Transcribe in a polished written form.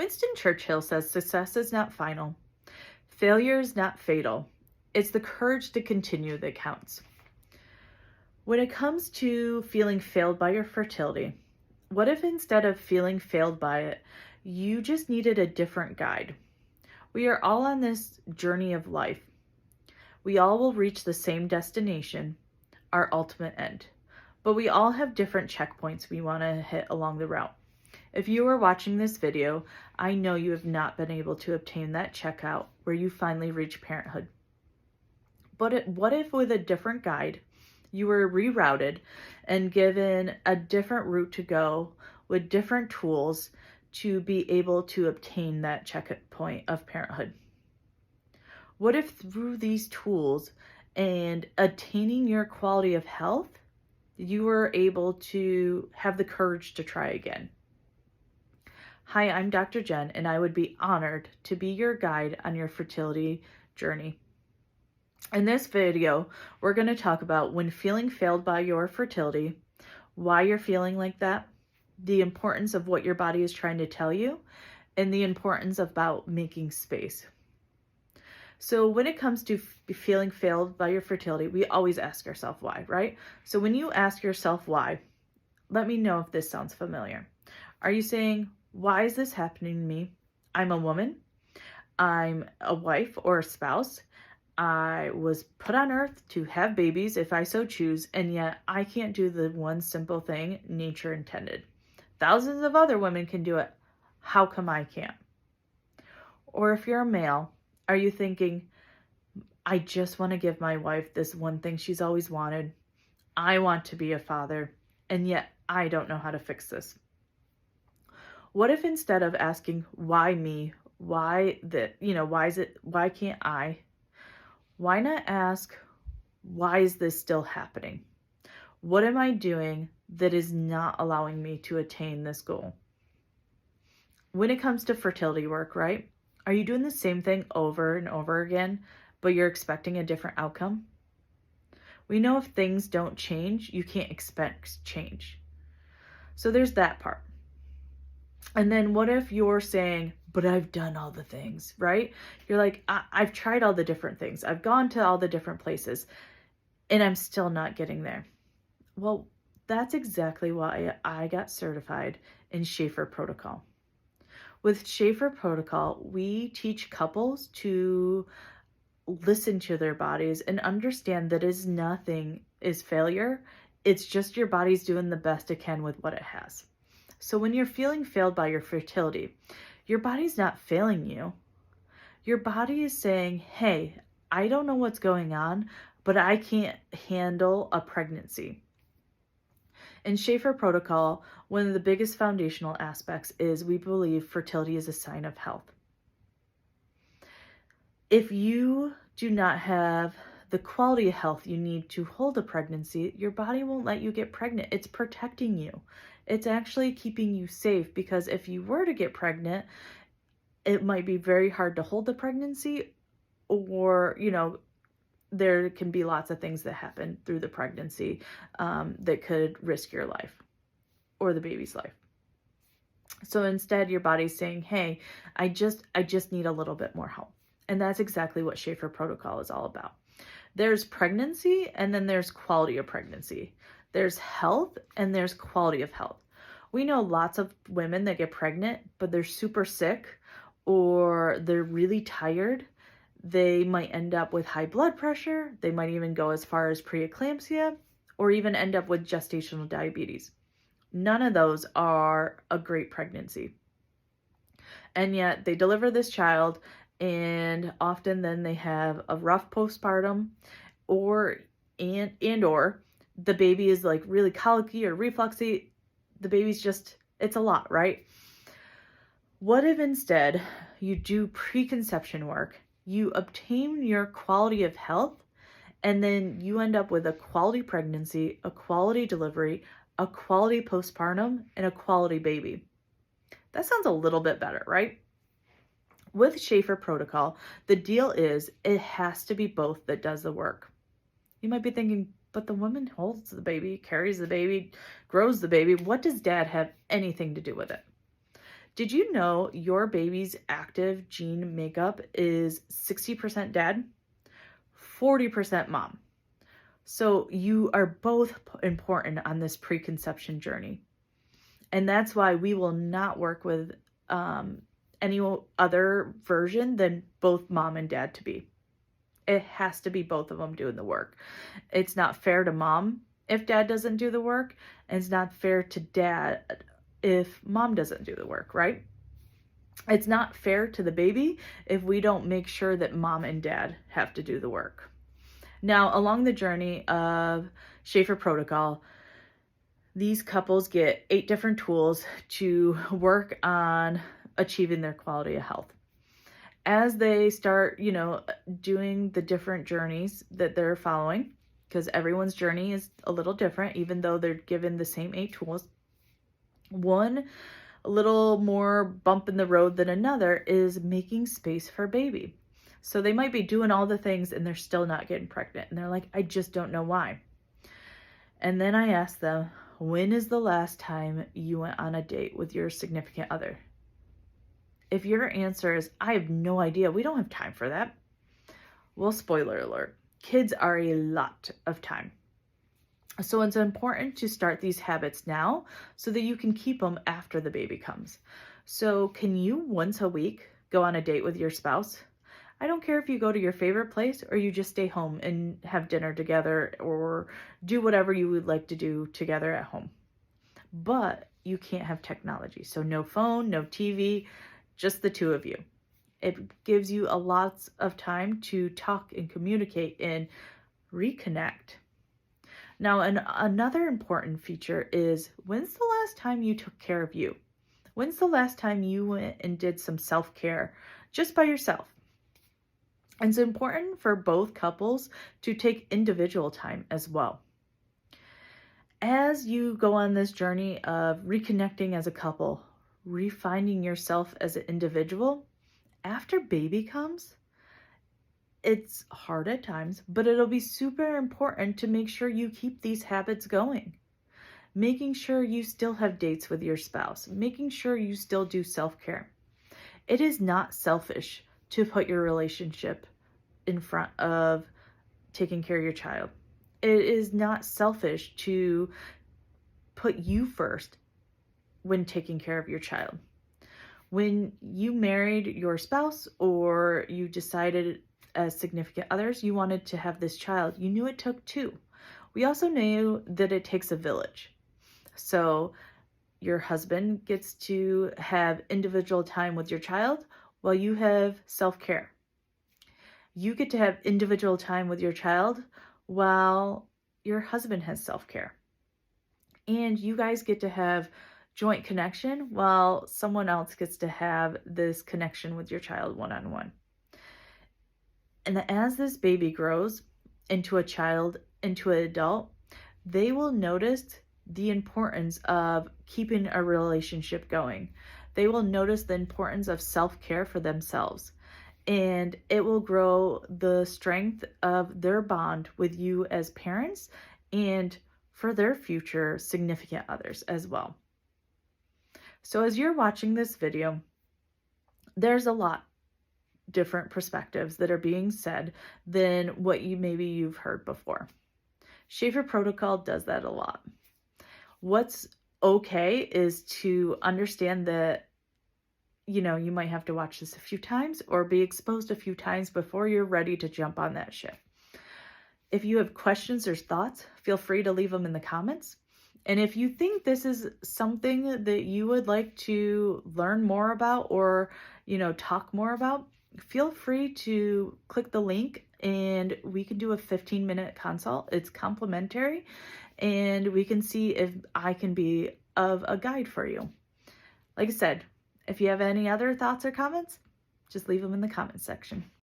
Winston Churchill says success is not final. Failure is not fatal. It's the courage to continue that counts. When it comes to feeling failed by your fertility, what if instead of feeling failed by it, you just needed a different guide? We are all on this journey of life. We all will reach the same destination, our ultimate end. But we all have different checkpoints we want to hit along the route. If you are watching this video, I know you have not been able to obtain that checkout where you finally reach parenthood. But what if with a different guide, you were rerouted and given a different route to go with different tools to be able to obtain that checkpoint of parenthood? What if through these tools and attaining your quality of health, you were able to have the courage to try again? Hi, I'm Dr. Jen, and I would be honored to be your guide on your fertility journey. In this video, we're going to talk about when feeling failed by your fertility, why you're feeling like that, the importance of what your body is trying to tell you, and the importance about making space. So when it comes to feeling failed by your fertility, we always ask ourselves why, right? So when you ask yourself why, let me know if this sounds familiar. Are you saying, why is this happening to me? I'm a woman. I'm a wife or a spouse. I was put on earth to have babies if I so choose, and yet I can't do the one simple thing nature intended. Thousands of other women can do it. How come I can't? Or if you're a male, are you thinking, I just want to give my wife this one thing she's always wanted. I want to be a father, and yet I don't know how to fix this. What if instead of asking, why me? Why can't I? Why not ask, why is this still happening? What am I doing that is not allowing me to attain this goal? When it comes to fertility work, right? Are you doing the same thing over and over again, but you're expecting a different outcome? We know if things don't change, you can't expect change. So there's that part. And then what if you're saying, but I've done all the things, right? You're like, I've tried all the different things. I've gone to all the different places, and I'm still not getting there. Well, that's exactly why I got certified in Schaefer Protocol. With Schaefer Protocol, we teach couples to listen to their bodies and understand that nothing is failure. It's just your body's doing the best it can with what it has. So when you're feeling failed by your fertility, your body's not failing you. Your body is saying, hey, I don't know what's going on, but I can't handle a pregnancy. In Schaefer Protocol, one of the biggest foundational aspects is we believe fertility is a sign of health. If you do not have the quality of health you need to hold a pregnancy, your body won't let you get pregnant. It's protecting you. It's actually keeping you safe, because if you were to get pregnant, it might be very hard to hold the pregnancy, or, there can be lots of things that happen through the pregnancy that could risk your life or the baby's life. So instead, your body's saying, hey, I just need a little bit more help. And that's exactly what Schaefer Protocol is all about. There's pregnancy, and then there's quality of pregnancy. There's health, and there's quality of health. We know lots of women that get pregnant, but they're super sick, or they're really tired. They might end up with high blood pressure. They might even go as far as preeclampsia, or even end up with gestational diabetes. None of those are a great pregnancy. And yet they deliver this child, and often then they have a rough postpartum, or the baby is like really colicky or refluxy. The baby's it's a lot, right? What if instead you do preconception work, you obtain your quality of health, and then you end up with a quality pregnancy, a quality delivery, a quality postpartum, and a quality baby? That sounds a little bit better, right? With Schaefer Protocol, the deal is it has to be both that does the work. You might be thinking, but the woman holds the baby, carries the baby, grows the baby. What does dad have anything to do with it? Did you know your baby's active gene makeup is 60% dad, 40% mom? So you are both important on this preconception journey. And that's why we will not work with any other version than both mom and dad to be. It has to be both of them doing the work. It's not fair to mom if dad doesn't do the work, and it's not fair to dad if mom doesn't do the work, right? It's not fair to the baby if we don't make sure that mom and dad have to do the work. Now, along the journey of Schaefer protocol, these couples get 8 different tools to work on achieving their quality of health. As they start, doing the different journeys that they're following, because everyone's journey is a little different, even though they're given the same 8 tools. One a little more bump in the road than another is making space for baby. So they might be doing all the things and they're still not getting pregnant. And they're like, I just don't know why. And then I ask them, when is the last time you went on a date with your significant other? If your answer is, I have no idea, we don't have time for that. Well, spoiler alert, kids are a lot of time. So it's important to start these habits now so that you can keep them after the baby comes. So can you once a week go on a date with your spouse? I don't care if you go to your favorite place or you just stay home and have dinner together or do whatever you would like to do together at home. But you can't have technology. So no phone, no TV, just the two of you. It gives you a lot of time to talk and communicate and reconnect. Now, another important feature is, when's the last time you took care of you? When's the last time you went and did some self-care just by yourself? And it's important for both couples to take individual time as well. As you go on this journey of reconnecting as a couple, refining yourself as an individual, after baby comes, it's hard at times, but it'll be super important to make sure you keep these habits going. Making sure you still have dates with your spouse, making sure you still do self-care. It is not selfish to put your relationship in front of taking care of your child. It is not selfish to put you first when taking care of your child. When you married your spouse or you decided as significant others, you wanted to have this child, you knew it took 2. We also knew that it takes a village. So your husband gets to have individual time with your child while you have self-care. You get to have individual time with your child while your husband has self-care. And you guys get to have joint connection while someone else gets to have this connection with your child one-on-one. And as this baby grows into a child, into an adult, they will notice the importance of keeping a relationship going. They will notice the importance of self-care for themselves. And it will grow the strength of their bond with you as parents and for their future significant others as well. So as you're watching this video, there's a lot different perspectives that are being said than what you've heard before. Schaefer protocol does that a lot. What's okay is to understand that you might have to watch this a few times or be exposed a few times before you're ready to jump on that ship. If you have questions or thoughts, feel free to leave them in the comments. And if you think this is something that you would like to learn more about or, talk more about, feel free to click the link and we can do a 15-minute consult. It's complimentary and we can see if I can be of a guide for you. Like I said, if you have any other thoughts or comments, just leave them in the comment section.